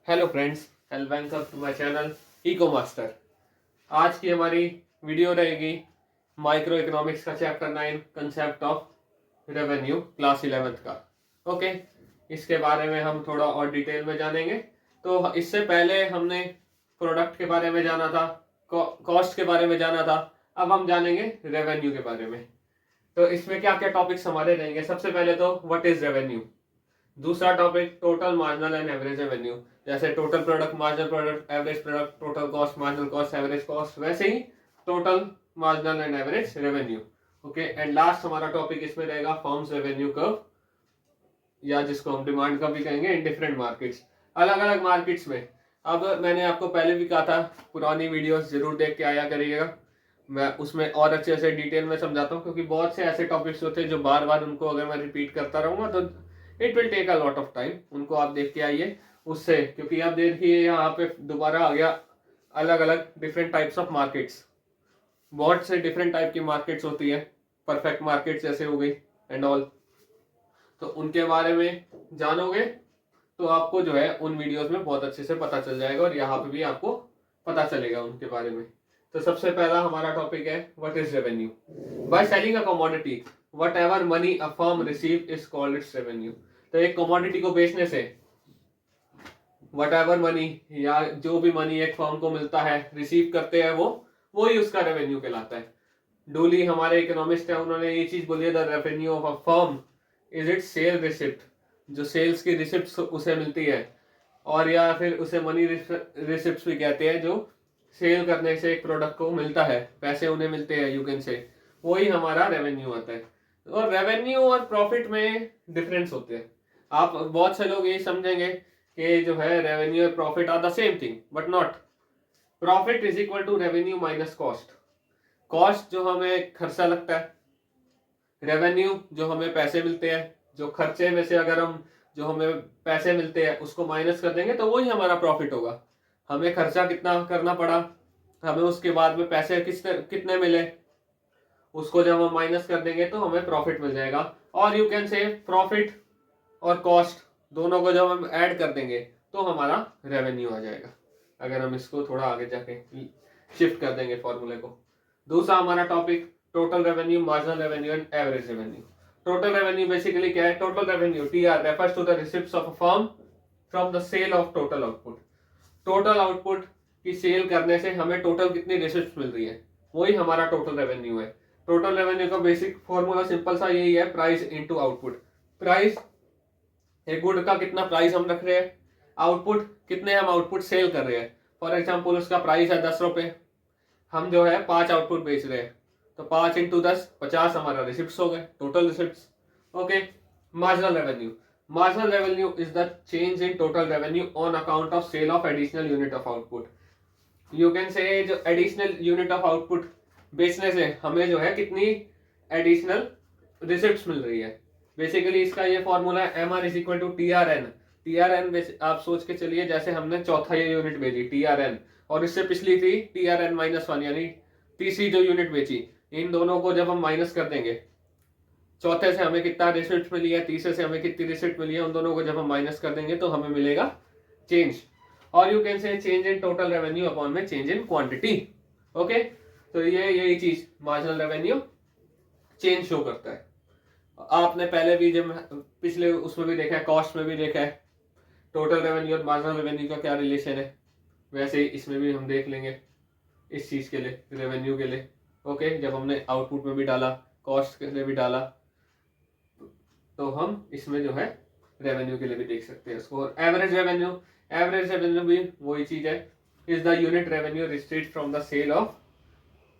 Hello friends and welcome to my channel eco master. आज की हमारी वीडियो रहेगी माइक्रो इकोनॉमिक्स का chapter 9 concept of revenue class 11th का। ओके, इसके बारे में हम थोड़ा और डिटेल में जानेंगे। तो इससे पहले हमने प्रोडक्ट के बारे में जाना था, कॉस्ट के बारे में जाना था, अब हम जानेंगे रेवेन्यू के बारे में। तो इसमें क्या क्या टॉपिक्स हमारे रहेंगे। सबसे पहले तो व्हाट इज रेवेन्यू, दूसरा topic total marginal and average revenue, जैसे total product, marginal product, average product, total cost, marginal cost, average cost, वैसे ही total marginal and average revenue. Okay, and last हमारा टॉपिक इसमें रहेगा फर्म्स रेवेन्यू कर्व, या जिसको हम डिमांड कर्व भी कहेंगे इन डिफरेंट मार्केट्स, अलग अलग मार्केट्स में। अब मैंने आपको पहले भी कहा था पुरानी वीडियोस जरूर देख के आया करिएगा, मैं उसमें और अच्छे से डिटेल में समझाता हूँ, क्योंकि बहुत से ऐसे टॉपिक्स होते हैं जो बार बार उनको अगर मैं रिपीट करता रहूंगा तो it will take a lot of time. उनको आप देख के आइए उससे, क्योंकि आप देखिए यहाँ पे दोबारा आ गया अलग अलग डिफरेंट टाइप्स ऑफ मार्केट्स। बहुत से डिफरेंट टाइप की मार्केट्स होती है, परफेक्ट मार्केट जैसे हो गई एंड ऑल। तो उनके बारे में जानोगे तो आपको जो है उन वीडियोस में बहुत अच्छे से पता चल जाएगा, और यहाँ पे भी आपको पता चलेगा उनके बारे में। तो सबसे पहला हमारा टॉपिक है what is revenue. By selling a commodity what ever money a firm receive is called its revenue. तो एक कमोडिटी को बेचने से वट एवर मनी, या जो भी मनी एक फर्म को मिलता है, रिसीव करते हैं वो ही उसका रेवेन्यू कहलाता है। डूली हमारे इकोनॉमिस्ट है, उन्होंने ये चीज बोली है, the revenue of a firm is its sale receipt, जो सेल्स की रिसिप्ट उसे मिलती है, और या फिर उसे मनी रिसिप्ट भी कहते हैं, जो सेल करने से एक प्रोडक्ट को मिलता है, पैसे उन्हें मिलते हैं, यू कैन से, वही हमारा रेवेन्यू आता है। और रेवेन्यू और प्रॉफिट में डिफरेंस होते हैं। आप बहुत से लोग ये समझेंगे कि जो है रेवेन्यू और profit are the same thing, but not. Profit is equal to revenue minus cost. Cost जो हमें खर्चा लगता है, रेवेन्यू जो हमें पैसे मिलते हैं, जो खर्चे में से अगर हम जो हमें पैसे मिलते हैं उसको माइनस कर देंगे तो वही हमारा प्रॉफिट होगा। हमें खर्चा कितना करना पड़ा, हमें उसके बाद में पैसे कितने मिले, उसको जब हम माइनस कर देंगे तो हमें प्रॉफिट मिल जाएगा। और यू कैन से प्रॉफिट और कॉस्ट दोनों को जब हम ऐड कर देंगे तो हमारा रेवेन्यू आ जाएगा, अगर हम इसको थोड़ा आगे जाके शिफ्ट कर देंगे फॉर्मूले को। दूसरा हमारा topic total revenue, marginal revenue and average revenue. Total revenue basically क्या है? Total revenue TR refers to the receipts of a firm from the sale of total output. Total output की सेल करने से हमें टोटल कितनी receipts मिल रही है, वही हमारा टोटल रेवेन्यू है। टोटल रेवेन्यू का बेसिक फॉर्मूला सिंपल सा यही है, प्राइस इनटू आउटपुट। प्राइस, एक गुड का कितना प्राइस हम रख रहे हैं, आउटपुट कितने हम आउटपुट सेल कर रहे हैं। फॉर एग्जाम्पल उसका प्राइस है 10 रुपए, हम जो है 5 आउटपुट बेच रहे हैं, तो 5 इंटू 10 50 हमारा रिसिप्ट हो गए, total receipt. Okay, marginal revenue. Marginal revenue is the change in total revenue on account of sale of additional unit of output. You can say जो एडिशनल यूनिट ऑफ आउटपुट बेचने से हमें जो है कितनी एडिशनल रिसिप्ट मिल रही है। Basically इसका ये फॉर्मूला है M R is equal to T R N. T R N आप सोच के चलिए जैसे हमने चौथा ये यूनिट भेजी टी आर एन, और इससे पिछली थी T R N minus one, यानी तीसरी जो यूनिट बेची, इन दोनों को जब हम माइनस कर देंगे, चौथे से हमें कितना रिसिप्ट मिली है, तीसरे से हमें कितनी रिसिप्ट मिली है, उन दोनों को जब हम माइनस कर देंगे तो हमें मिलेगा चेंज। और यू कैन से change in total revenue upon में चेंज इन क्वांटिटी। ओके, तो ये यही चीज मार्जिनल रेवेन्यू चेंज शो करता है। आपने पहले भी जब पिछले उसमें भी देखा है, कॉस्ट में भी देखा है, टोटल रेवेन्यू और मार्जिनल रेवेन्यू का क्या रिलेशन है, वैसे ही इसमें भी हम देख लेंगे इस चीज के लिए, रेवेन्यू के लिए। ओके, जब हमने आउटपुट में भी डाला, कॉस्ट के लिए भी डाला, तो हम इसमें जो है रेवेन्यू के लिए भी देख सकते हैं इसको। एवरेज रेवेन्यू, एवरेज रेवेन्यू भी वही चीज है, is the unit revenue received from the sale of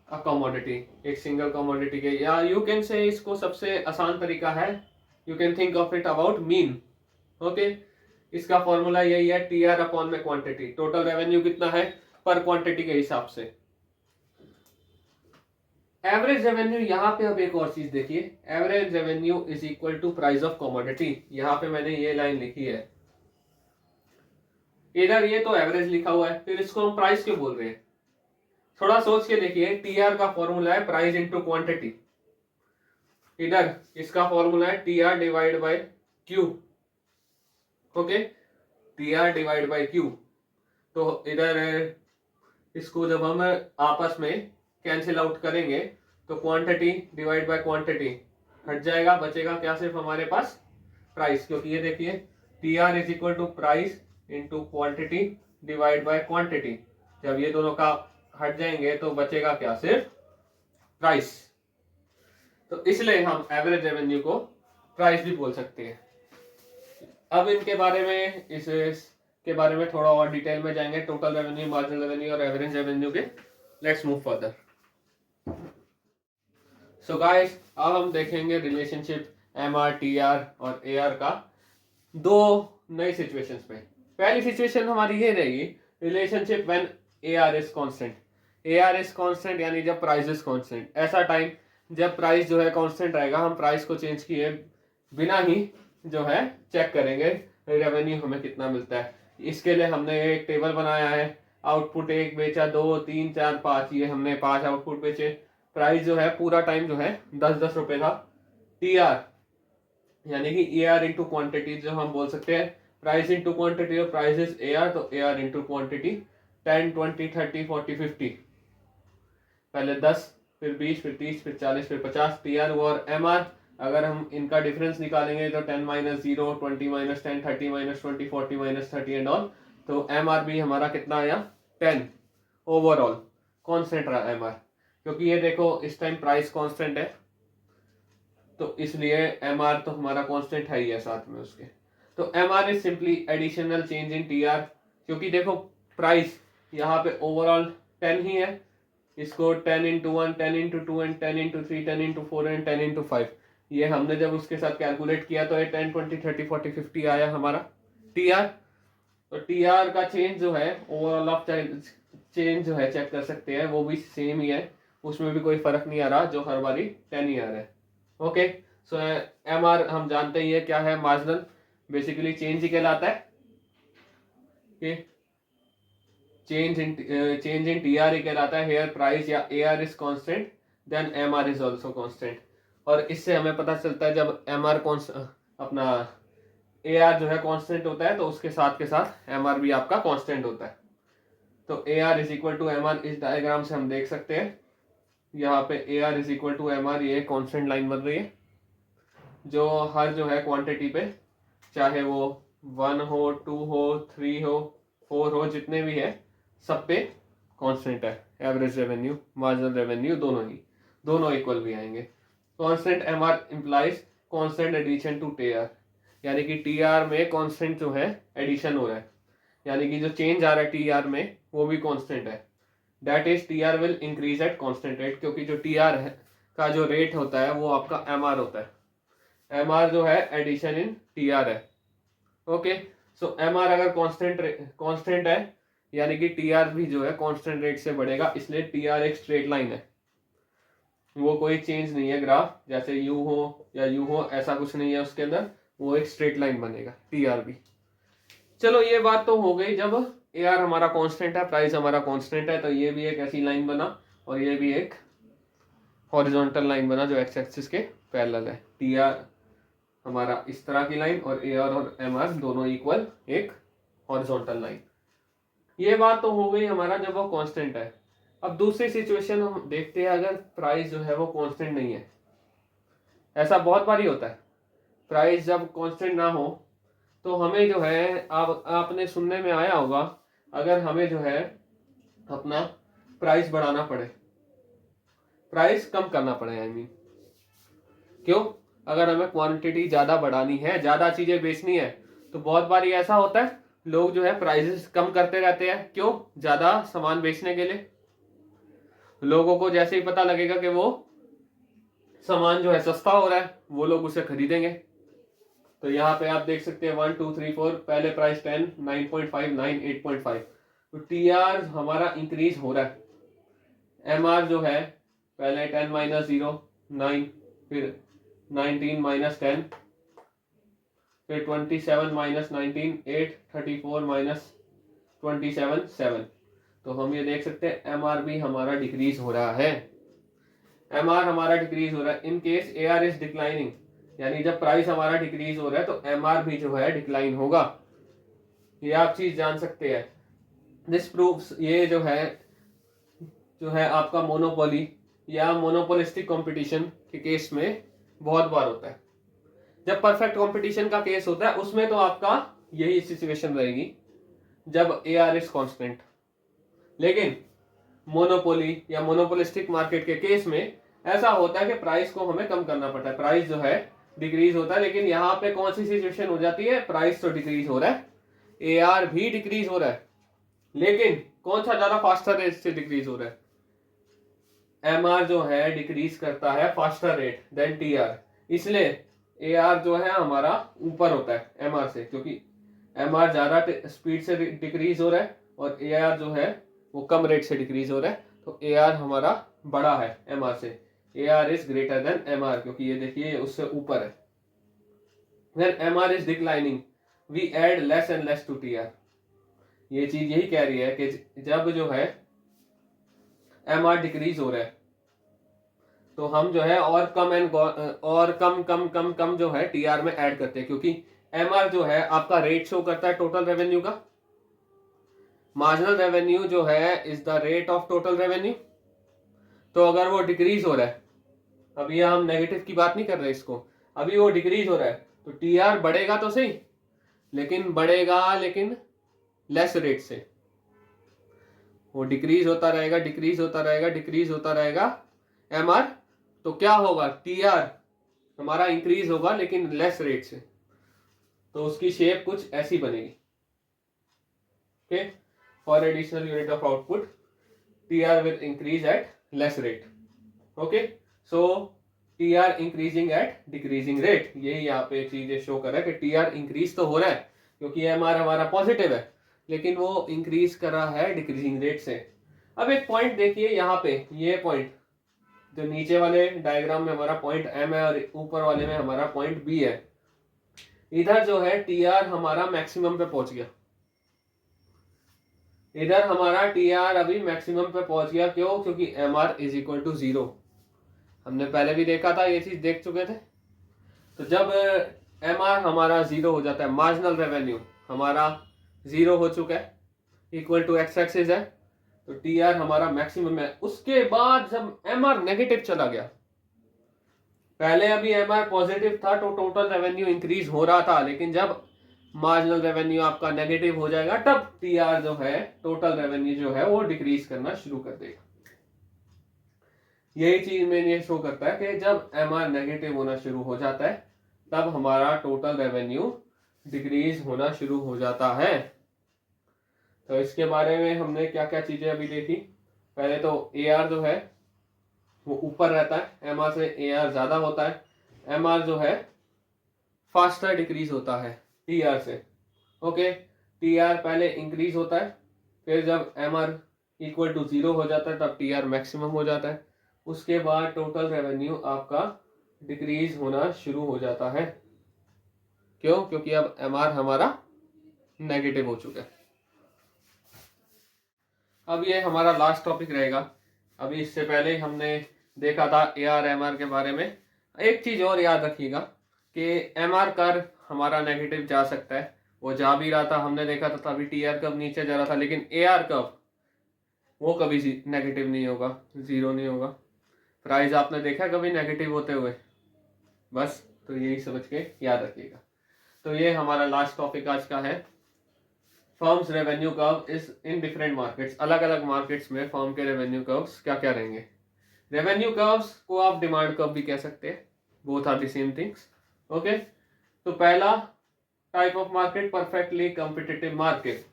a commodity, एक सिंगल कमोडिटी के, या यू कैन से इसको सबसे आसान तरीका है, you can think of it about mean. Okay, इसका फॉर्मूला यही है, टी आर अपॉन में क्वांटिटी। टोटल रेवेन्यू कितना है पर क्वांटिटी के हिसाब से। एवरेज रेवेन्यू, यहाँ पे अब एक और चीज देखिए, average revenue is equal to price of commodity. यहाँ पे मैंने ये लाइन लिखी है, इधर ये तो एवरेज लिखा हुआ है, फिर इसको हम प्राइस क्यों बोल रहे हैं? थोड़ा सोच के देखिए, टी आर का फॉर्मूला है प्राइस इंटू क्वांटिटी, इधर इसका फॉर्मूला है T R divide by Q. Okay, T R divide by Q, तो इधर इसको जब हम आपस में कैंसिल आउट करेंगे तो क्वांटिटी डिवाइड बाय क्वांटिटी हट जाएगा, बचेगा क्या सिर्फ हमारे पास प्राइस, क्योंकि ये देखिए T R is equal to price into quantity divide by quantity, जब ये दोनों का हट जाएंगे तो बचेगा क्या सिर्फ प्राइस। तो इसलिए हम एवरेज रेवेन्यू को प्राइस भी बोल सकते हैं। अब इनके बारे में इसके बारे में थोड़ा और डिटेल में जाएंगे, टोटल रेवेन्यू, मार्जिनल रेवेन्यू और एवरेज रेवेन्यू के। Let's move further. So guys, अब हम देखेंगे रिलेशनशिप एमआर, टीआर और एआर का दो नई सिचुएशंस में। पहली सिचुएशन हमारी ये रहेगी relationship when AR is constant. AR is constant यानी जब प्राइस इज कांस्टेंट। ऐसा टाइम जब प्राइस जो है कांस्टेंट रहेगा, हम प्राइस को चेंज किए बिना ही जो है चेक करेंगे रेवेन्यू हमें कितना मिलता है। इसके लिए हमने एक टेबल बनाया है, आउटपुट 1 बेचा, 2, 3, 4, 5, ये हमने 5 आउटपुट बेचे। प्राइस जो है पूरा टाइम जो है 10-10 रुपए था। टी आर यानी कि ए आर इंटू क्वांटिटी जो हम बोल सकते हैं, प्राइस इंटू क्वांटिटी और प्राइस इज ए आर, तो ए आर इंटू क्वांटिटी 10, 20, 30, 40, 50, पहले 10, फिर 20, फिर 30, फिर 40, फिर 50। टी आर और एम आर अगर हम इनका डिफरेंस निकालेंगे तो 10 minus 0, 20 minus 10, 30 minus 20, 40 minus 30 and all. तो एम आर भी हमारा कितना आया 10 ओवरऑल कॉन्स्टेंट रहा एम आर, क्योंकि ये देखो इस टाइम प्राइस कांस्टेंट है तो इसलिए एम आर तो हमारा कांस्टेंट है ही है साथ में उसके। तो M R is simply additional change in T R, क्योंकि देखो प्राइस यहाँ पे ओवरऑल 10 ही है, इसको 10 into 1, 10 into 2 and 10 into 3, 10 into 4 and 10 into 5, ये हमने जब उसके साथ कैलकुलेट किया तो ये 10, 20, 30, 40, 50 आया हमारा टी आर। तो टी आर का चेंज जो है ओवरऑल ऑफ चेंज जो है चेक कर सकते हैं, वो भी सेम ही है, उसमें भी कोई फर्क नहीं आ रहा, जो हर बारी 10 ही आ रहा है। ओके, सो एम आर हम जानते ही है क्या है, मार्जिनल बेसिकली चेंज ही कहलाता है कि चेंज इन टी आर ही कहलाता है। हेयर प्राइस या A R is constant then M R is also constant. और इससे हमें पता चलता है जब एम आर अपना ए आर जो है कांस्टेंट होता है तो उसके साथ के साथ एम आर भी आपका कांस्टेंट होता है। तो A R is equal to M R, इस डायग्राम से हम देख सकते हैं यहाँ पे A R is equal to M R, ये कांस्टेंट लाइन बन रही है जो हर जो है क्वांटिटी पे, चाहे वो 1 हो, 2 हो, 3 हो, 4 हो, जितने भी है सब पे कांस्टेंट है। एवरेज रेवेन्यू, मार्जिनल रेवेन्यू दोनों इक्वल भी आएंगे। Constant M R implies constant addition to T R, यानी कि टी आर में कांस्टेंट जो है एडिशन हो रहा है, यानी कि जो चेंज आ रहा है टी आर में वो भी कांस्टेंट है। That is T R will increase at constant rate, क्योंकि जो टी आर है का जो रेट होता है वो आपका एम आर होता है। एम आर जो है एडिशन इन टी आर है। ओके, सो एम आर अगर कांस्टेंट है यानी कि टी आर भी जो है कांस्टेंट रेट से बढ़ेगा, इसलिए टी आर एक स्ट्रेट लाइन है, वो कोई चेंज नहीं है ग्राफ, जैसे यू हो या यू हो ऐसा कुछ नहीं है उसके अंदर, वो एक स्ट्रेट लाइन बनेगा टी आर भी। चलो ये बात तो हो गई, जब ए आर हमारा कांस्टेंट है, प्राइस हमारा कांस्टेंट है, तो ये भी एक ऐसी लाइन बना और ये भी एक हॉरिजॉन्टल लाइन बना जो एक्स एक्सिस के पैरेलल है। टी आर हमारा इस तरह की लाइन और ए आर और एम आर दोनों इक्वल एक हॉरिजॉन्टल लाइन। ये बात तो हो गई हमारा जब वो कांस्टेंट है। अब दूसरी सिचुएशन हम देखते हैं, अगर प्राइस जो है वो कांस्टेंट नहीं है। ऐसा बहुत बारी होता है, प्राइस जब कांस्टेंट ना हो तो हमें जो है आपने सुनने में आया होगा, अगर हमें जो है अपना प्राइस बढ़ाना पड़े, प्राइस कम करना पड़े, आई मीन क्यों, अगर हमें क्वांटिटी ज्यादा बढ़ानी है, ज्यादा चीजें बेचनी है, तो बहुत बारी ऐसा होता है लोग जो है प्राइसेस कम करते रहते हैं। क्यों? ज्यादा सामान बेचने के लिए। लोगों को जैसे ही पता लगेगा कि वो सामान जो है सस्ता हो रहा है, वो लोग उसे खरीदेंगे। तो यहाँ पे आप देख सकते हैं 1, 2, 3, 4, पहले प्राइस 10, 9.5, 9, 8.5, तो टी आर हमारा इंक्रीज हो रहा है। एम आर जो है पहले 10 माइनस 0, 9, फिर 19 माइनस 10, फिर 27 माइनस 19, 8, 34 माइनस 27, 7। तो हम ये देख सकते हैं एम आर भी हमारा डिक्रीज हो रहा है। एम आर हमारा डिक्रीज हो रहा है। In case A R is declining, यानी जब प्राइस हमारा डिक्रीज हो रहा है तो एम आर भी जो है डिक्लाइन होगा। ये आप चीज जान सकते हैं। दिस प्रूव्स, ये जो है आपका मोनोपोली या मोनोपोलिस्टिक कंपटीशन के केस में बहुत बार होता है। जब परफेक्ट कंपटीशन का केस होता है उसमें तो आपका यही सिचुएशन रहेगी जब AR इज कांस्टेंट। लेकिन मोनोपोली या मोनोपोलिस्टिक मार्केट के केस में ऐसा होता है कि प्राइस को हमें कम करना पड़ता है, प्राइस जो है डिक्रीज होता है। लेकिन यहाँ पे कौन सी सिचुएशन हो जाती है, प्राइस तो डिक्रीज हो रहा है, AR भी डिक्रीज हो रहा है, लेकिन कौन सा ज्यादा फास्टर रेट से डिक्रीज हो रहा है, MR जो है डिक्रीज करता है फास्टर रेट देन TR, इसलिए AR जो है हमारा ऊपर होता है MR से, क्योंकि MR ज्यादा स्पीड से डिक्रीज हो रहा है और AR जो है वो कम रेट से डिक्रीज हो रहा है, तो AR हमारा बड़ा है MR से, AR is greater than MR, क्योंकि ये देखिए उससे ऊपर है। When MR is declining, we add less and less to TR। ये चीज यही कह रही है कि जब जो है MR डिक्रीज हो रहा है तो हम जो है और कम जो है TR में ऐड करते हैं, क्योंकि MR जो है आपका रेट शो करता है टोटल रेवेन्यू का। मार्जिनल रेवेन्यू जो है is the rate of total revenue. तो अगर वो डिक्रीज हो रहा है, अभी हम नेगेटिव की बात नहीं कर रहे इसको, अभी वो डिक्रीज हो रहा है तो TR बढ़ेगा तो सही, लेकिन लेस रेट से। वो डिक्रीज होता रहेगा MR, तो क्या होगा, TR हमारा इंक्रीज होगा लेकिन लेस रेट से, तो उसकी शेप कुछ ऐसी बनेगी। Okay, for additional unit of output TR will increase at less rate. Okay, so TR increasing at decreasing rate, यही यहाँ पे चीजें शो कर रहा है कि TR इंक्रीज तो हो रहा है क्योंकि MR हमारा पॉजिटिव है, लेकिन वो इंक्रीज कर रहा है डिक्रीजिंग रेट से। अब एक पॉइंट देखिए यहाँ पे, ये पॉइंट जो नीचे वाले डायग्राम में हमारा पॉइंट M है और ऊपर वाले में हमारा पॉइंट B है, इधर जो है TR हमारा मैक्सिमम पे पहुंच गया, इधर हमारा TR अभी मैक्सिमम पे पहुंच गया। क्यों, क्योंकि MR इज इक्वल टू 0। हमने पहले भी देखा था, ये चीज देख चुके थे। तो जब MR हमारा 0 हो जाता है, मार्जिनल रेवेन्यू हमारा 0 हो चुका है, इक्वल टू एक्स एक्सिस है, तो TR हमारा मैक्सिमम है। उसके बाद जब MR नेगेटिव चला गया, पहले अभी MR पॉजिटिव था तो टोटल रेवेन्यू इंक्रीज हो रहा था, लेकिन जब मार्जिनल रेवेन्यू आपका नेगेटिव हो जाएगा तब TR जो है टोटल रेवेन्यू जो है वो डिक्रीज करना शुरू कर देगा। यही चीज में ये शो करता है कि जब MR नेगेटिव होना शुरू हो जाता है तब हमारा टोटल रेवेन्यू डिक्रीज होना शुरू हो जाता है। तो इसके बारे में हमने क्या क्या चीजें अभी देखी। पहले तो AR जो है वो ऊपर रहता है, MR से AR ज्यादा होता है। MR जो है फास्टर डिक्रीज होता है TR से। ओके, TR पहले इंक्रीज होता है, फिर जब MR इक्वल टू 0 हो जाता है तब TR मैक्सिमम हो जाता है। उसके बाद टोटल रेवेन्यू आपका डिक्रीज होना शुरू हो जाता है। क्यों, क्योंकि अब MR हमारा नेगेटिव हो चुका है। अब ये हमारा लास्ट टॉपिक रहेगा। अभी इससे पहले हमने देखा था AR MR के बारे में। एक चीज और याद रखिएगा कि MR कर्व हमारा नेगेटिव जा सकता है, वो जा भी रहा था, हमने देखा था तभी TR कर्व नीचे जा रहा था, लेकिन AR कर्व वो कभी नेगेटिव नहीं होगा, 0 नहीं होगा। प्राइस आपने देखा कभी नेगेटिव होते हुए, बस तो यही समझ के याद रखिएगा। तो ये हमारा लास्ट टॉपिक आज का है, firms revenue curve is in different markets. अलग अलग मार्केट्स में फर्म के रेवेन्यू कर्व्स क्या क्या रहेंगे। रेवेन्यू कर्व्स को आप डिमांड कर्व भी कह सकते हैं, both are the same things. Okay, तो पहला type of market, perfectly competitive market.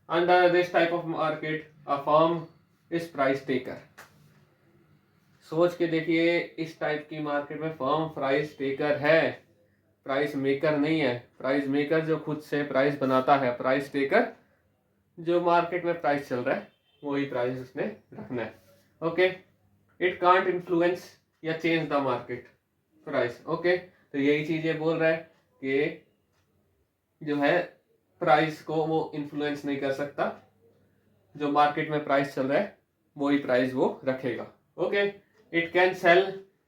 Under this type of market a firm is price taker. सोच के देखिए, इस टाइप की मार्केट में फर्म प्राइस टेकर है, प्राइस मेकर नहीं है। प्राइस मेकर जो खुद से प्राइस बनाता है, प्राइस टेकर जो मार्केट में प्राइस चल रहा है वही प्राइस उसने रखना है। ओके, इट कांट इन्फ्लुएंस या change the market price. Okay, तो यही चीज ये बोल रहा है कि जो है प्राइस को वो इन्फ्लुएंस नहीं कर सकता, जो मार्केट में प्राइस चल रहा है वही प्राइस वो रखेगा। Okay, it can sell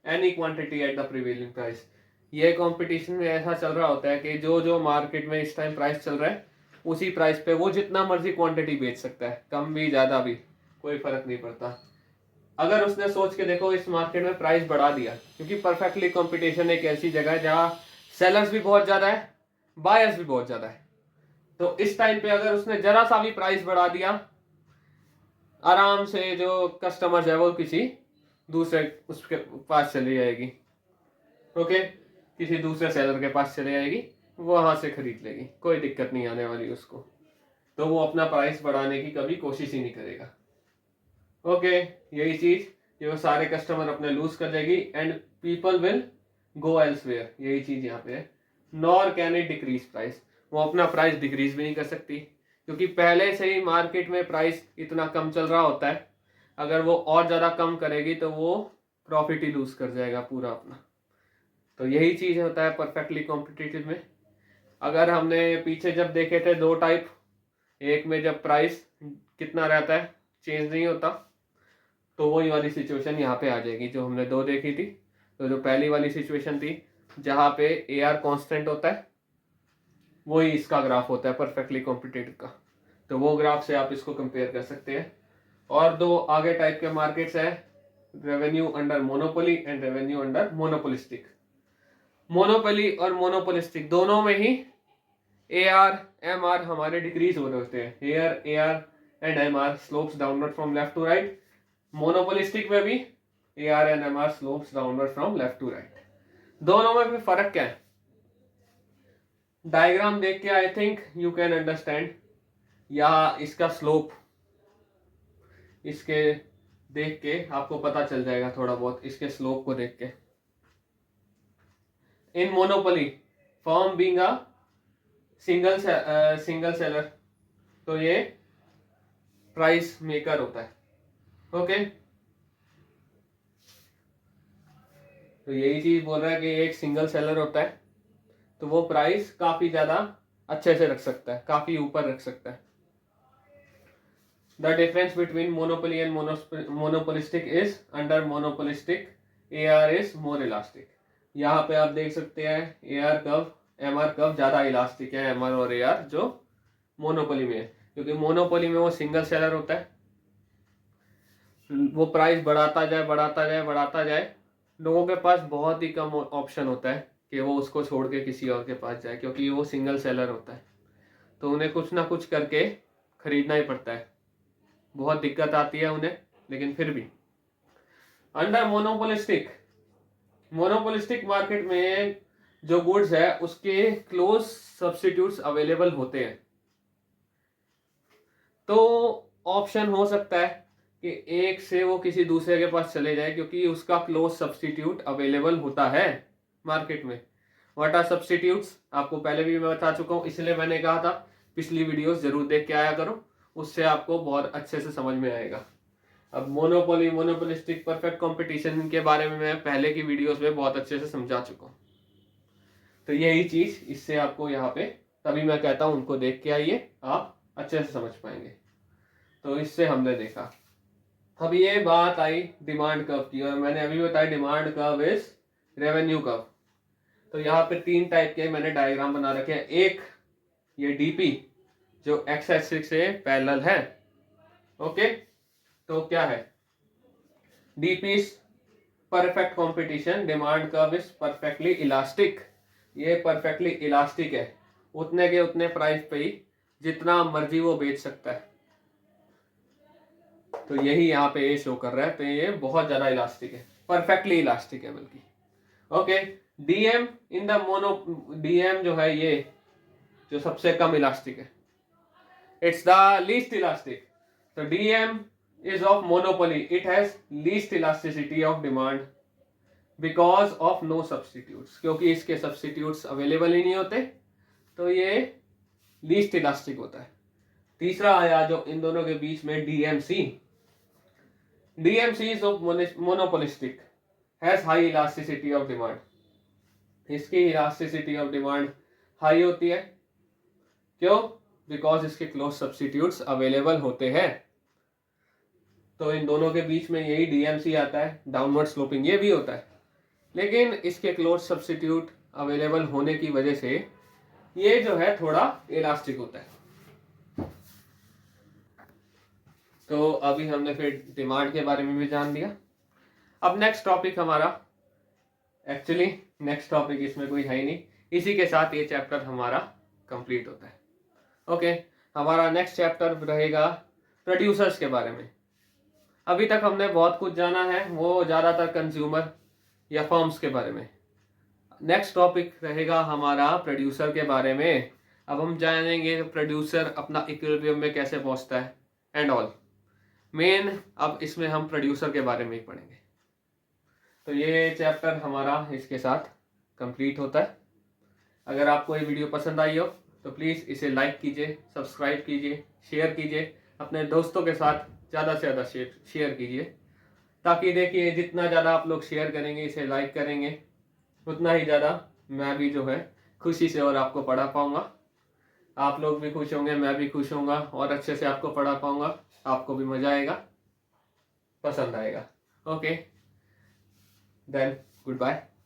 any quantity at the prevailing price. ये कंपटीशन में ऐसा चल रहा होता है कि जो जो मार्केट में इस टाइम प्राइस चल रहा है उसी प्राइस पे वो जितना मर्जी क्वांटिटी बेच सकता है, कम भी ज़्यादा भी कोई फर्क नहीं पड़ता। अगर उसने सोच के देखो इस मार्केट में प्राइस बढ़ा दिया, क्योंकि परफेक्टली कंपटीशन एक ऐसी जगह है जहाँ सेलर्स भी बहुत ज़्यादा है, बायर्स भी बहुत ज़्यादा है, तो इस टाइम पे अगर उसने जरा सा भी प्राइस बढ़ा दिया, आराम से जो कस्टमर्स है वो किसी दूसरे उसके पास चली जाएगी, ओके, किसी दूसरे सेलर के पास चली जाएगी, वो वहां से खरीद लेगी, कोई दिक्कत नहीं आने वाली उसको, तो वो अपना प्राइस बढ़ाने की कभी कोशिश ही नहीं करेगा। ओके, यही चीज जो सारे कस्टमर अपने लूज कर देगी and people will go elsewhere, यही चीज यहाँ पे है। Nor can it decrease price, वो अपना प्राइस डिक्रीज भी नहीं कर सकती, क्योंकि पहले से ही मार्केट में प्राइस इतना कम चल रहा होता है, अगर वो और ज़्यादा कम करेगी तो वो प्रॉफिट ही लूज कर जाएगा पूरा अपना। तो यही चीज़ होता है परफेक्टली कॉम्पिटिटिव में। अगर हमने पीछे जब देखे थे दो टाइप, एक में जब प्राइस कितना रहता है चेंज नहीं होता, तो वही वाली सिचुएशन यहाँ पे आ जाएगी जो हमने दो देखी थी। तो जो पहली वाली सिचुएशन थी जहाँ पे AR कांस्टेंट होता है, वही इसका ग्राफ होता है परफेक्टली कॉम्पिटिटिव का, तो वो ग्राफ से आप इसको कंपेयर कर सकते हैं। और दो आगे टाइप के मार्केट्स है, revenue under monopoly and revenue under monopolistic. Monopoly और मोनोपोलिस्टिक दोनों में ही AR MR हमारे डिक्रीज हो रहे होते हैं, here AR and MR slopes downward from left to right. Monopolistic में भी AR and MR slopes downward from left to right. दोनों में भी फर्क क्या है, डायग्राम देख के I think you can understand, या इसका स्लोप इसके देख के आपको पता चल जाएगा थोड़ा बहुत, इसके स्लोप को देख के। In monopoly firm being a single seller, तो ये प्राइस मेकर होता है, ओके। तो यही चीज बोल रहा है कि एक सिंगल सेलर होता है तो वो प्राइस काफी ज्यादा अच्छे से रख सकता है, काफी ऊपर रख सकता है। The difference between monopoly and monopolistic is under monopolistic AR is more elastic. यहाँ पे आप देख सकते हैं AR कर्व MR कर्व ज्यादा इलास्टिक है MR और AR जो मोनोपोली में है, क्योंकि मोनोपोली में वो सिंगल सेलर होता है, वो प्राइस बढ़ाता जाए बढ़ाता जाए बढ़ाता जाए, लोगों के पास बहुत ही कम ऑप्शन होता है कि वो उसको छोड़ के किसी और के पास जाए, क्योंकि वो सिंगल सेलर होता है, तो उन्हें कुछ ना कुछ करके खरीदना ही पड़ता है, बहुत दिक्कत आती है उन्हें, लेकिन फिर भी। अंडर मोनोपोलिस्टिक मार्केट में जो गुड्स है उसके क्लोज सब्स्टिट्यूट्स अवेलेबल होते हैं, तो ऑप्शन हो सकता है कि एक से वो किसी दूसरे के पास चले जाए, क्योंकि उसका क्लोज सब्स्टिट्यूट अवेलेबल होता है मार्केट में। व्हाट आर सब्स्टिट्यूट्स आपको पहले भी मैं बता चुका हूँ, इसलिए मैंने कहा था पिछली वीडियोस जरूर देख के आया करो, उससे आपको बहुत अच्छे से समझ में आएगा। अब मोनोपोली मोनोपोलिस्टिक परफेक्ट कंपटीशन के बारे में मैं पहले की वीडियोस में बहुत अच्छे से समझा चुका हूँ, तो यही चीज इससे आपको यहाँ पे, तभी मैं कहता हूँ उनको देख के आइए, आप अच्छे से समझ पाएंगे। तो इससे हमने देखा। अब ये बात आई डिमांड कर्व की, और मैंने अभी बताया demand curve is revenue curve. तो यहाँ पे तीन टाइप के मैंने डायग्राम बना रखे हैं। एक ये डीपी जो एक्स एक्सिस से पैरेलल है, ओके। तो क्या है DP is perfect competition, demand curve is perfectly elastic. ये परफेक्टली इलास्टिक है, उतने के उतने प्राइस पे ही जितना मर्जी वो बेच सकता है, तो यही यहाँ पे ये शो कर रहा है, तो ये बहुत ज्यादा इलास्टिक है, परफेक्टली इलास्टिक है बल्कि, okay. DM in the mono, DM जो है ये जो सबसे कम इलास्टिक है, इट्स द लीस्ट इलास्टिक। तो DM is of monopoly, it has least elasticity of demand because of no substitutes, क्योंकि इसके सब्स्टिट्यूट्स अवेलेबल ही नहीं होते, तो ये लीस्ट इलास्टिक होता है। तीसरा आया जो इन दोनों के बीच में DMC, DMC is of monopolistic, has high elasticity of demand, इसकी इलास्टिसिटी ऑफ डिमांड हाई होती है, क्यों? बिकॉज इसके क्लोज सब्स्टिट्यूट्स अवेलेबल होते हैं। तो इन दोनों के बीच में यही डीएमसी आता है, डाउनवर्ड स्लोपिंग ये भी होता है, लेकिन इसके क्लोज सब्स्टिट्यूट अवेलेबल होने की वजह से ये जो है थोड़ा इलास्टिक होता है। तो अभी हमने फिर डिमांड के बारे में भी जान लिया। अब नेक्स्ट टॉपिक हमारा, एक्चुअली नेक्स्ट टॉपिक इसमें कोई है ही नहीं, इसी के साथ ये चैप्टर हमारा कंप्लीट होता है। ओके, हमारा नेक्स्ट चैप्टर रहेगा प्रोड्यूसर्स के बारे में। अभी तक हमने बहुत कुछ जाना है, वो ज़्यादातर कंज्यूमर या फर्म्स के बारे में। नेक्स्ट टॉपिक रहेगा हमारा प्रोड्यूसर के बारे में। अब हम जानेंगे प्रोड्यूसर अपना इक्विलिब्रियम में कैसे पहुंचता है एंड ऑल। मेन अब इसमें हम प्रोड्यूसर के बारे में ही पढ़ेंगे। तो ये चैप्टर हमारा इसके साथ कंप्लीट होता है। अगर आपको ये वीडियो पसंद आई हो तो प्लीज़ इसे लाइक कीजिए, सब्सक्राइब कीजिए, शेयर कीजिए, अपने दोस्तों के साथ ज़्यादा से ज़्यादा शेयर कीजिए, ताकि देखिए जितना ज़्यादा आप लोग शेयर करेंगे, इसे लाइक करेंगे, उतना ही ज़्यादा मैं भी जो है खुशी से और आपको पढ़ा पाऊँगा। आप लोग भी खुश होंगे, मैं भी खुश होऊंगा और अच्छे से आपको पढ़ा पाऊँगा। आपको भी मज़ा आएगा, पसंद आएगा। Okay then, good bye.